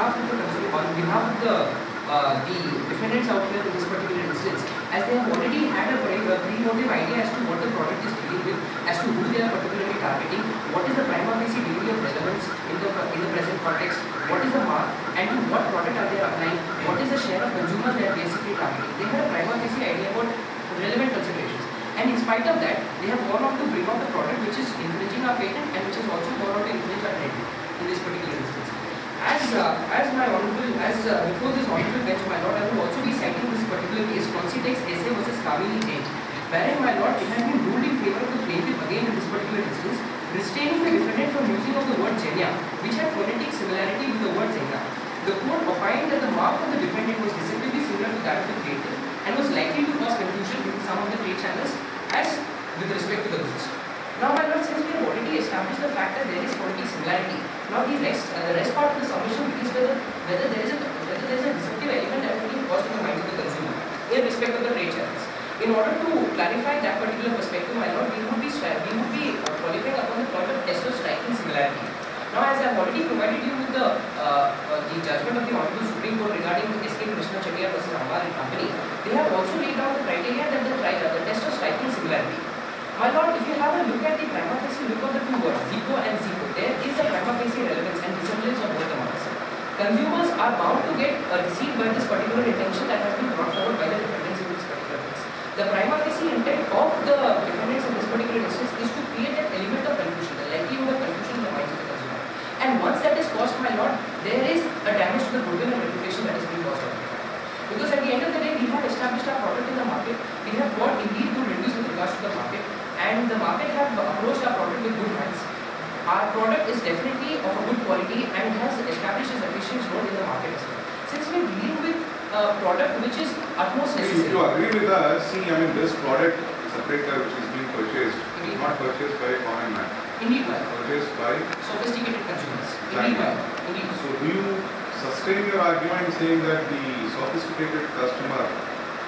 behalf of the consumer, on behalf of the defendants out here in this particular instance, as they have already had a pre-motive idea as to what the product is dealing with, as to who they are particularly targeting, what is the prima facie degree of relevance in the present context, what is the mark, and to what product are they applying, what is the share of consumers they are basically targeting. They had a prima facie idea about relevant considerations. And in spite of that, they have gone on to bring out the product which is infringing our patent and which has also gone on to infringe our patent in this particular instance. Before this honorable bench, my lord, I will also be citing this particular case, Concitex SA versus Kamini Change, wherein, my lord, it has been ruled in favor of the plaintiff again in this particular instance, restraining the defendant from using of the word Genya, which had phonetic similarity with the word Zenga. The court opined that the mark of the defendant was deceptively similar to that of the plaintiff and was likely to cause confusion with some of the trade channels as with respect to the goods. Now, my lord, since we have already established the fact that there is phonetic similarity, now the rest part of the submission is whether there is a deceptive element that is being caused in the minds of the consumer in respect of the trade channels. In order to clarify that particular perspective, my lord, we would be qualifying upon the point of test of striking similarity. Now, as I have already provided you with the judgment of the Honorable Supreme Court regarding S.K. Krishna Chettiar versus Ambar and Company, they have also laid down the criteria that the test of striking similarity. My lord, if you have a look at the prima facie look of the two words, Zico and Zico, there is a prima facie relevance and resemblance of both the marks. Consumers are bound to get deceived by this particular intention that has been brought forward by the defendants in this particular case. The prima facie intent of the defendants in this particular instance is to create an element of confusion, the likelihood of confusion in the minds of the consumer. And once that is caused, my lord, there is a damage to the goodwill and reputation that is being caused out. Because at the end of the day, we have established our product in the market, we have got indeed good reviews with regards to the market, and the market have approached our product with good hands. Our product is definitely of a good quality and it has established its efficient role in the market as well. Since we are dealing with a product which is utmost necessary. If you agree with us, see, I mean, this product, separator which is being purchased, is not purchased by a common man. Indeed, ma'am. Purchased by sophisticated consumers. Indeed, ma'am. Indeed. So, do you sustain your argument saying that the sophisticated customer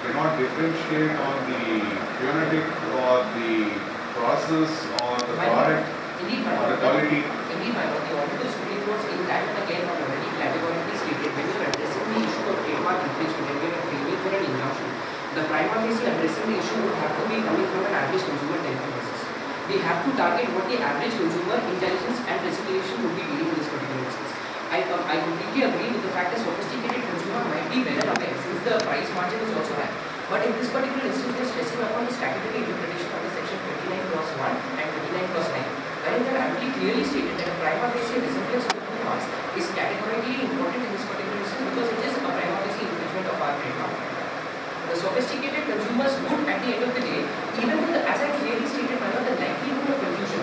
cannot differentiate on the phonetic or the process or the product or the quality? Indeed, my lord, the Honorable Supreme Court in that and again not already categorically stated when you are addressing the issue of trademark infringement and when you are claiming for an injunction, the prima facie addressing the issue would have to be coming from an average consumer basis. We have to target what the average consumer intelligence and reciprocation would be dealing in this particular instance. I completely agree with the fact that sophisticated consumer might be well aware since the price margin is also high. But in this particular instance, we are stressing upon the statutory interpretation under section 29 clause 1 and 29 clause 9, wherein they have actually clearly stated that a prima facie resemblance of the two marks is categorically important in this particular instance because it is a prima facie infringement of our trademark. The sophisticated consumers would, at the end of the day, even with, as I clearly stated, the likelihood of confusion.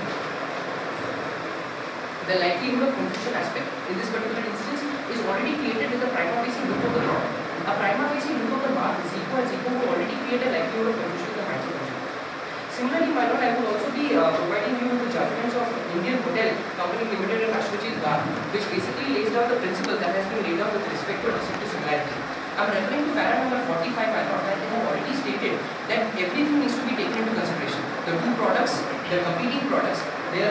The likelihood of confusion aspect in this particular instance is already created with the prima facie look of the product. A prima facie look of the mark, Zico and Zico, will already create a likelihood of confusion in the minds of consumers. Similarly, my lord, I would also be providing you with the judgments of Indian Hotel Company Limited and Ashwajit Gar, which basically lays down the principle that has been laid down with respect to deceptive similarity. I am referring to para number 45, my lord, that they have already stated that everything needs to be taken into consideration. The two products, the competing products, the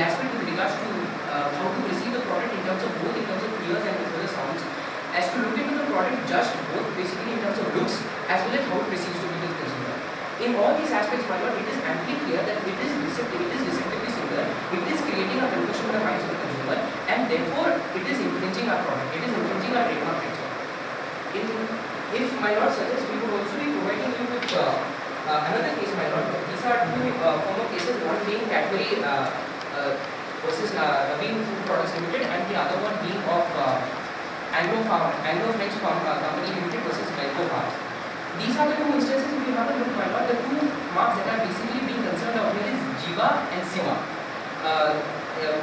aspect with regards to how to receive the product in terms of both in terms of clears and as well as sounds, as to look into the product just both basically in terms of looks as well as how it receives to be the consumer. In all these aspects, my lord, it is amply clear that it is deceptively similar, it is creating a confusion in the minds of the consumer, and therefore it is infringing our product, it is infringing our trademark rights. If my lord suggests, we would also be providing you with another case, my lord. These are two former cases, one being Cadbury versus Naveen Food Products Limited, and the other one being of Anglo-French Company Limited versus Melco Farms. These are the two instances, if you have a look, my lord, the two marks that are basically being concerned of here is Jiva and Siva,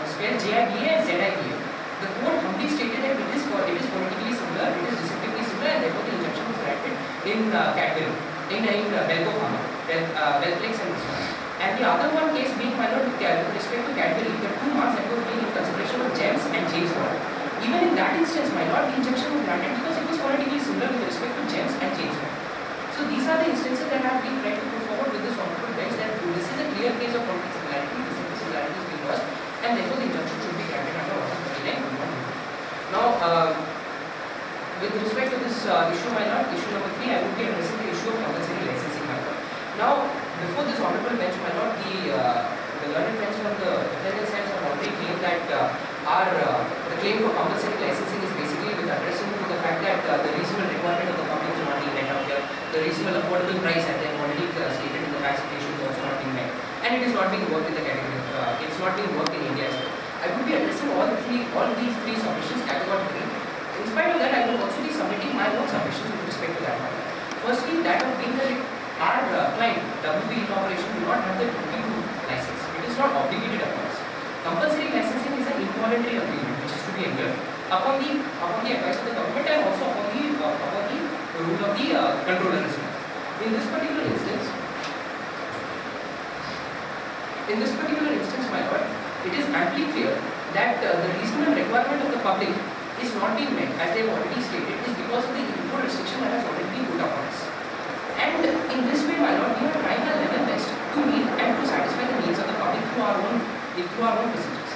spelled J-I-V-A and Z-I-V-A. The court humbly stated that it is phonetically similar, it is deceptively similar, and therefore the injunction was granted in Cadbury, in Melco Pharma, Wellplex and this one. And the other one case being, my lord, with respect to Cadbury, the two marks that were being in consideration were Gems and James Bond. Even in that instance, my lord, the injunction was granted because it was phonetically similar with respect to Gems and James Bond. So these are the instances that have been tried to put forward with this honorable bench that this is a clear case of phonetic similarity, this similarity is being lost, and therefore the injunction should be granted under Article 39. issue, my lord, issue number 3, I would be addressing the issue of compulsory licensing, my lord. Now, before this honorable bench, my lord, the learned friends from the defendant sides have already claimed that the claim for compulsory licensing is basically with addressing to the fact that the reasonable requirement of the public is not being met out here. The reasonable affordable price that they have already stated in the fact situation is also not being met, and it is not being worked in the category. It's not being worked in India as well. I would be addressing all these three submissions categorically. In spite of that, I will also be submitting my own submissions with respect to that matter. Firstly, that of being that our client, WB Corporation, do not have the duty to license. It is not obligated upon us. Compulsory licensing is an involuntary agreement which is to be entered upon the advice of the government and also upon the rule of the controller as well. In this particular instance, my lord, it is amply clear that the reasonable requirement of the public is not being met, as they have already stated, is because of the import restriction that has already been put upon us. And in this way, my lord, we are trying our level best to meet and to satisfy the needs of the public through our own procedures.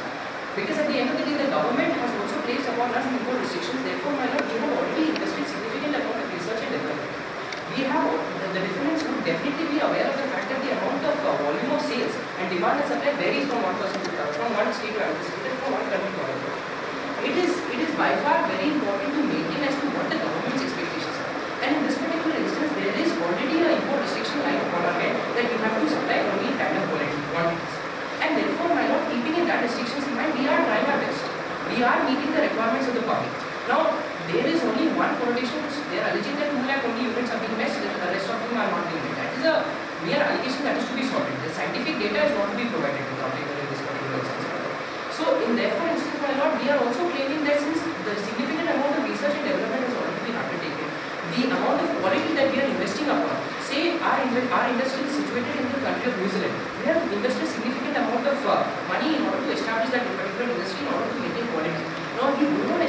Because at the end of the day, the government has also placed upon us import restrictions. Therefore, my lord, we have already invested significant amount of research and development. The defendants would definitely be aware of the fact that the amount of volume of sales and demand and supply varies from one state to another state and from one country to another. It is by far very important to maintain as to what the government's expectations are. And in this particular instance, there is already an import restriction lying upon our head that you have to supply only tandem quantities. And therefore, my lord, keeping in that restrictions in mind, we are trying our best. We are meeting the requirements of the public. Now, there is only one connotation. They are alleging that 2 lakh only units are being met, the rest of them are not being met. That is a mere allegation that is to be sorted. The scientific data is not to be provided to the public in this particular instance. So, in therefore instance, my lord, we are also claiming that since the significant amount of research and development has already been undertaken, the amount of quality that we are investing upon, say our industry is situated in the country of New Zealand, we have invested significant amount of money in order to establish that particular industry in order to maintain quality. Now, we do not